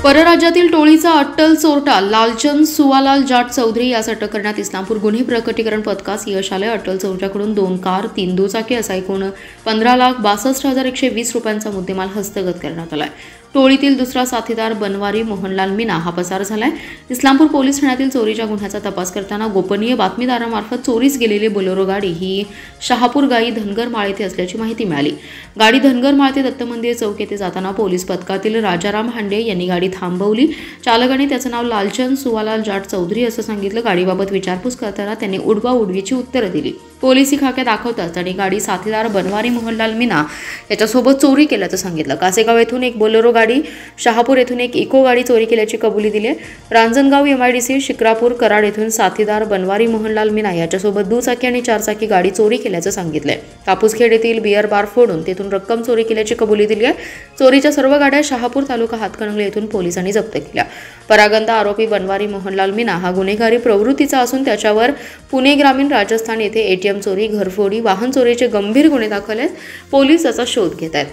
परराज्यातील टोळीचा अट्टल चोरटा लालचंद सुवालाल जाट चौधरी यास अटक करण्यात इस्लामपूर गुन्हे प्रकटीकरण पथकास यश आले। अट्टल चोरट्याकडून 2 कार, 3 दुचाकी असा एकूण 15,62,120 रुपयांचा मुद्देमाल हस्तगत करण्यात आलाय। टोळीतील दुसरा साथीदार बनवारी मोहनलाल मीना हा पसार झालाय। इस्लामपूर पोलीस ठाण्यातील चोरीच्या गुन्ह्याचा तपास करताना गोपनीय बातमीदारामार्फत चोरीस गेलेली बोलेरो गाडी ही शहापूर गाई धनगर माळ येथे असल्याची माहिती मिळाली। गाडी धनगर माळ ते दत्त मंदिर चौक येथे जाताना पोलीस पथकातील राजाराम हांडे यांनी गाडी थांबवली। चालकाने त्याचे नाव लालचंद सुवालाल जाट चौधरी असं सांगितलं। गाडीबाबत विचारपूस करताना त्यांनी उडवाउडवीची उत्तरं दिली। पोलिसी खाक्या दाखवताच त्यांनी गाडी साथीदार बनवारी मोहनलाल मीना याच्यासोबत चोरी केल्याचं सांगितलं। कासेगाव येथून एक बोलेरो गाडी, शहापूर येथून एक इको गाडी चोरी केल्याची कबुली दिली। रांजणगाव MIDC शिक्रापूर कराड येथून साथीदार बनवारी मोहनलाल मीना याच्यासोबत दुचाकी आणि 4 चाकी गाडी चोरी केल्याचं सांगितलंय। कापूसखेड येथील बियर बार फोडून तेथून रक्कम चोरी केल्याची कबुली दिली आहे। चोरीच्या सर्व गाड्या शहापूर तालुका हातकणंगले येथून पोलिसांनी जप्त केल्या। परागंदा आरोपी बनवारी मोहनलाल मीना हा गुन्हेगारी प्रवृत्तीचा असून त्याच्यावर पुणे ग्रामीण, राजस्थान येथे ATM चोरी, घरफोडी, वाहन चोरीचे गंभीर गुन्हे दाखल आहेत। पोलीस याचा शोध घेत आहेत।